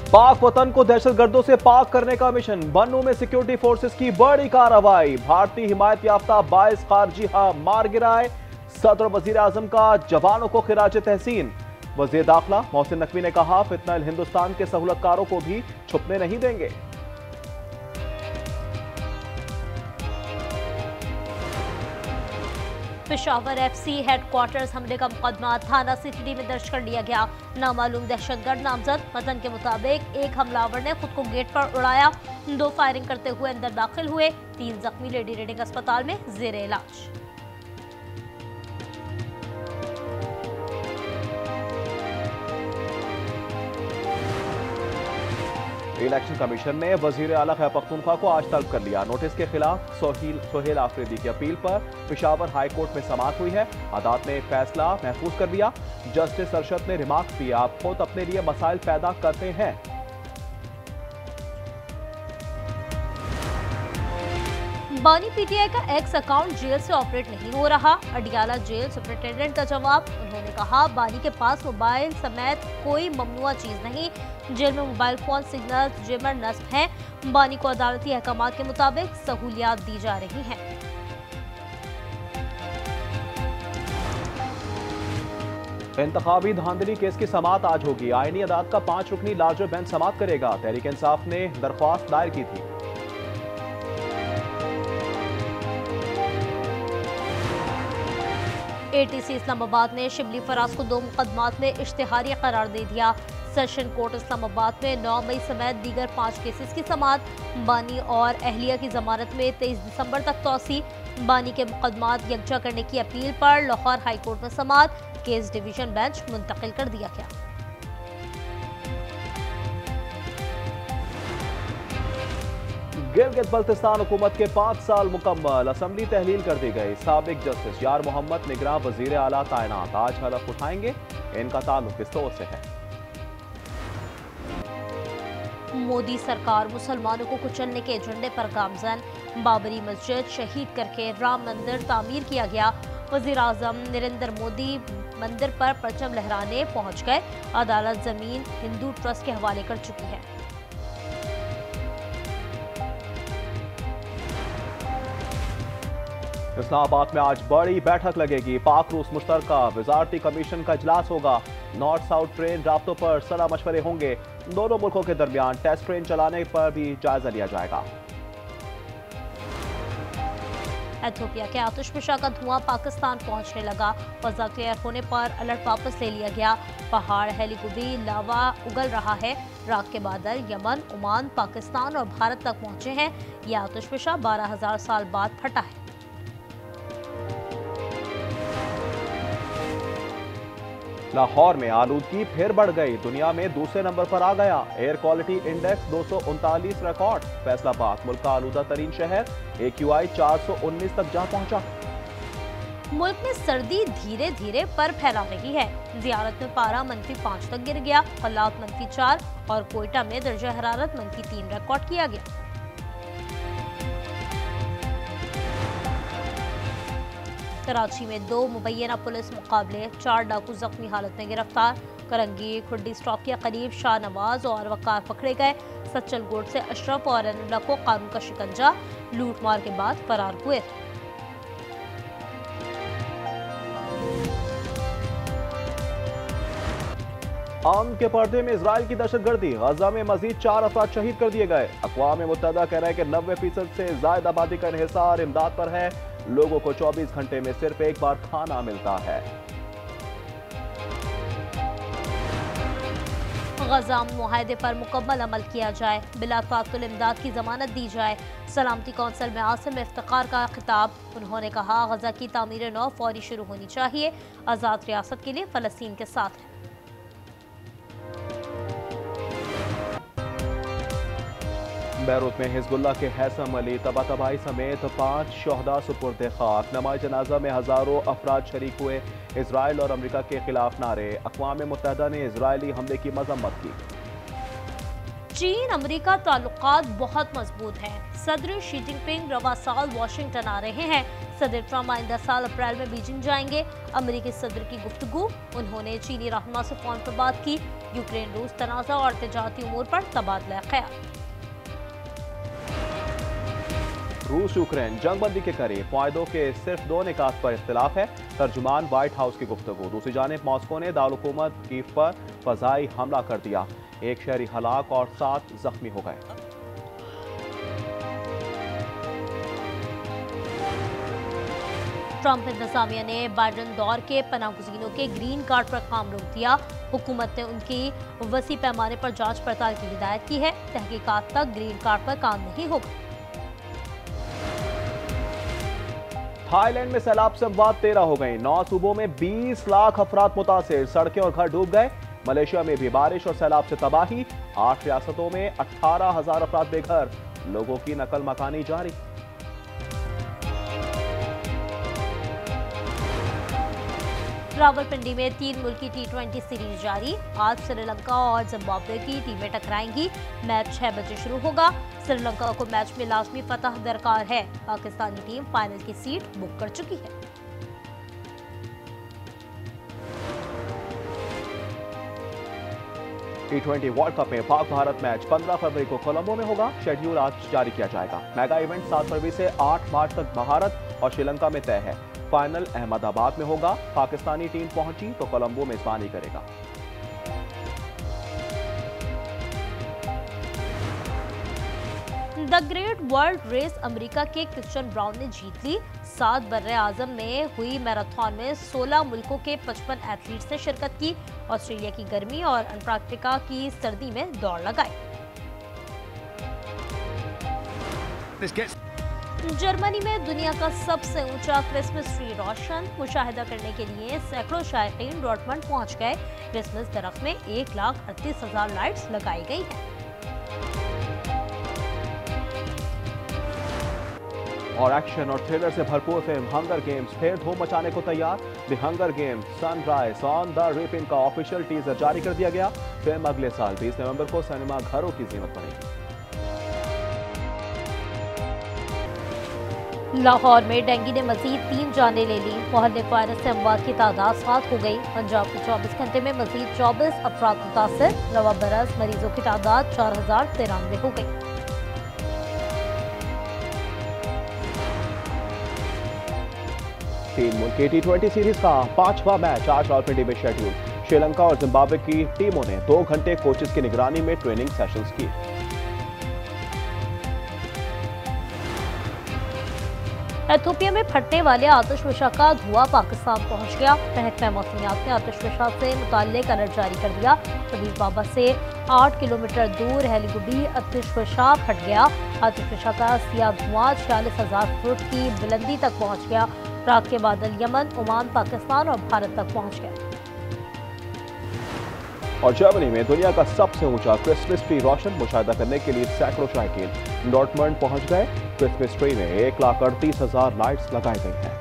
पाक वतन को दहशतगर्दों से पाक करने का मिशन, बन्नू में सिक्योरिटी फोर्सेस की बड़ी कार्रवाई, भारतीय हिमायत याफ्ता 22 खारजी मार गिराए, सदर वजीर आजम का जवानों को खिराज तहसीन। वजीर दाखिला मोहसिन नकवी ने कहा, फितनल हिंदुस्तान के सहूलतकारों को भी छुपने नहीं देंगे। पेशावर एफसी हेडक्वार्टर्स हमले का मुकदमा थाना सिटी में दर्ज कर लिया गया। नामालूम दहशतगर्द नामजद, मतन के मुताबिक एक हमलावर ने खुद को गेट पर उड़ाया, 2 फायरिंग करते हुए अंदर दाखिल हुए, 3 जख्मी लेडी रीडिंग अस्पताल में जेर इलाज। इलेक्शन कमीशन ने वजीर आला खैबर पख्तूनख्वा को आज तलब कर लिया। नोटिस के खिलाफ सोहेल आफरीदी की अपील पर पेशावर हाई कोर्ट में समाअत हुई है। अदालत ने फैसला महफूज कर दिया। जस्टिस अरशद ने रिमार्क किया, आप खुद अपने लिए मसाइल पैदा करते हैं। बानी पीटीआई का एक्स अकाउंट जेल से ऑपरेट नहीं हो रहा, अडियाला जेल सुपरिटेंडेंट का जवाब। उन्होंने कहा, बानी के पास मोबाइल समेत कोई ममनुआ चीज नहीं, जेल में मोबाइल फोन सिग्नल जिमर नस्ब हैं। बानी को अदालती अहकाम के मुताबिक सहूलियात दी जा रही हैं। इंतखाबी धांधली केस की समाअत आज होगी। आईनी अदालत का 5 रुकनी लार्जर बेंच समाअत करेगा। तहरीक इंसाफ ने दरख्वास्त दायर की थी। एटीसी इस्लामाबाद ने शिबली फराज को 2 मुकदमात में इश्तिहारी करार दे दिया। सेशन कोर्ट इस्लामाबाद में 9 मई समेत दीगर 5 केसेस की समाअत। बानी और अहलिया की जमानत में 23 दिसंबर तक तौसी। बानी के मुकदमात यकजा करने की अपील पर लाहौर हाई कोर्ट में समाअत। केस डिवीजन बेंच मुंतकिल कर दिया गया। गिलगित बल्तिस्तान हुकूमत के 5 साल मुकम्मल, असम्बली तहलील कर दी गई। साबिक जस्टिस यार मोहम्मद निगरां वजीर आला तैनात, आज हलफ उठाएंगे। इनका ताल्लुक किस दौर से है? मोदी सरकार मुसलमानों को कुचलने के एजेंडे पर गामजन। बाबरी मस्जिद शहीद करके राम मंदिर तामीर किया गया। वजीर आजम नरेंद्र मोदी मंदिर पर परचम लहराने पहुंच गए। अदालत जमीन हिंदू ट्रस्ट के हवाले कर चुकी है। इस्लामाबाद में आज बड़ी बैठक लगेगी। पाक रूस मुश्तरका वजारती कमीशन का इजलास होगा। नॉर्थ साउथ ट्रेन राब्तों पर सलाह मशवरे होंगे। दोनों मुल्कों के दरमियान टेस्ट ट्रेन चलाने पर भी जायजा लिया जाएगा। एथियोपिया के आतिशफशा का धुआं पाकिस्तान पहुंचने लगा। फजा क्लियर होने पर अलर्ट वापस ले लिया गया। पहाड़ हेलीकुबी लावा उगल रहा है। राख के बादल यमन, ओमान, पाकिस्तान और भारत तक पहुंचे हैं। यह आतिशफशा 12,000 साल बाद फटा है। लाहौर में आलूदगी फिर बढ़ गई, दुनिया में दूसरे नंबर पर आ गया। Air quality index 239 record. Faisalabad मुल्क का आलूदा तरीन शहर, AQI 419 तक जा पहुंचा। मुल्क में सर्दी धीरे धीरे पर फैला रही है। जियारत में पारा -5 तक गिर गया। फलात -4 और कोयटा में दर्जा हरारत -3 रिकॉर्ड किया गया। कराची में 2 मुबैना पुलिस मुकाबले, 4 डाकू जख्मी हालत में गिरफ्तार। करंगी खुड्डी स्टॉप के करीब शाहनवाज और वकार पकड़े गए। सच्चल गोड से अशरफ और अनला को कानून का शिकंजा, लूट मार के बाद फरार हुए। आम के पर्दे में इजराइल की दहशतगर्दी, गजा में मजीद 4 अफराद शहीद कर दिए गए। अक़वाम मुत्तहिदा कह रहा है कि 90% से ज्यादा आबादी का इन्हिसार इमदाद पर है। लोगों को 24 घंटे में सिर्फ एक बार खाना मिलता है। गजा मुआहदे पर मुकम्मल अमल किया जाए। बिला तातुल इमदाद की जमानत दी जाए। सलामती कौंसिल में आसिम इफ्तिकार का खिताब। उन्होंने कहा, गजा की तामीर नौ फौरी शुरू होनी चाहिए। आज़ाद रियासत के लिए फ़लस्तीन के साथ है। बैरूत में हिजबुल्लाह के हैसम अली तबाही समेत 5 शहदा सुपुर्द खाक। नमाज जनाजा में हजारों अफराद शरीक हुए। इजराइल और अमेरिका के खिलाफ नारे। अक़वाम मुत्तहिदा ने इजरायली हमले की मजम्मत की। चीन अमेरिका ताल्लुकात बहुत मजबूत हैं। सदर शी जिनपिंग रवा साल वाशिंगटन आ रहे हैं। सदर ट्रम्प आइंदा साल अप्रैल में बीजिंग जाएंगे। अमेरिकी सदर की गुफ्तगू, उन्होंने चीनी रहनुमा से फोन पर बात की। यूक्रेन रूस तनाज़ा और तजारती उमूर पर तबादला ख्याल। रूस यूक्रेन जंगबंदी के करीब, मुआहदों के सिर्फ 2 निकात पर इख्तिलाफ है। तर्जुमान व्हाइट हाउस की गुफ्तगू। दूसरी जानिब मॉस्को ने दारुल हुकूमत कीव पर फजाई हमला कर दिया। 1 शहरी हलाक और 7 जख्मी हो गए। ट्रंप इंतजामिया ने बाइडन दौर के पनाहगुज़ीनों के ग्रीन कार्ड पर काम रोक दिया। हुकूमत ने उनकी वसी पैमाने पर जांच पड़ताल की हिदायत की है। तहकीकात तक ग्रीन कार्ड पर काम नहीं होगा। थाईलैंड में सैलाब से अमवात 13 हो गई। 9 सूबों में 20 लाख अफराद मुतासिर, सड़कें और घर डूब गए। मलेशिया में भी बारिश और सैलाब से तबाही। 8 रियासतों में 18,000 अफराद बेघर, लोगों की नकल मकानी जारी। रावलपिंडी में 3 मुल्की T20 सीरीज जारी। आज श्रीलंका और जिम्बाब्वे की टीमें टकराएंगी। मैच 6 बजे शुरू होगा। श्रीलंका को मैच में लाजमी फतह दरकार है। पाकिस्तानी टीम फाइनल की सीट बुक कर चुकी है। T20 वर्ल्ड कप में पाक भारत मैच 15 फरवरी को कोलंबो में होगा। शेड्यूल आज जारी किया जाएगा। मेगा इवेंट 7 फरवरी से 8 मार्च तक भारत और श्रीलंका में तय है। फाइनल अहमदाबाद में होगा। पाकिस्तानी टीम पहुंची तो कोलंबो मेजबानी करेगा। The great world race America के क्रिश्चियन ब्राउन ने जीत ली। 7 बर्रे आजम में हुई मैराथन में 16 मुल्कों के 55 एथलीट्स ने शिरकत की। ऑस्ट्रेलिया की गर्मी और अंटार्कटिका की सर्दी में दौड़ लगाई। जर्मनी में दुनिया का सबसे ऊंचा क्रिसमस ट्री रोशन मुशाहिदा करने के लिए सैकड़ों शायकीन डॉर्टमंड पहुंच गए। क्रिसमस दरख्त में 1,38,000 लाइट्स लगाई गई हैं। और एक्शन और थ्रिलर से भरपूर फिल्म हंगर गेम्स फिर धूम मचाने को तैयार। The hunger games sunrise on the Ripon का ऑफिशियल टीजर जारी कर दिया गया। फिल्म अगले साल 20 नवंबर को सिनेमा घरों की जीनत बनेगी। लाहौर में डेंगू ने मजीद 3 जानें ले ली। मोहल्ले वायरस से अमवात की तादाद 7 हो गई। पंजाब के 24 घंटे में मजीद 24 अफराद मुतासिर। रवा बरस मरीजों की तादाद 4093 हो गई। तीन मुल्की T20 सीरीज का 5वां मैच आज रावलपिंडी में शेड्यूल। श्रीलंका और जिम्बाब्वे की टीमों ने 2 घंटे कोचेस की निगरानी में ट्रेनिंग सेशंस की। एथियोपिया में फटने वाले आतिशफशा का धुआं पाकिस्तान पहुंच गया। महकमा मौसमियात ने आतिशफशा से मुताल्लिक अलर्ट जारी कर दिया। अदीस बाबा से 8 किलोमीटर दूर हेलीगुडी आतिशफशा फट गया। आतिशफशा का सियाह धुआं 46,000 फुट की बुलंदी तक पहुंच गया। रात के बादल यमन, ओमान, पाकिस्तान और भारत तक पहुंच गए। और जर्मनी में दुनिया का सबसे ऊंचा क्रिसमस ट्री रोशन मुशाहिदा करने के लिए सैकड़ों शायकीन डॉर्टमंड पहुंच गए। क्रिसमस ट्री में 1,38,000 लाइट्स लगाई गई हैं।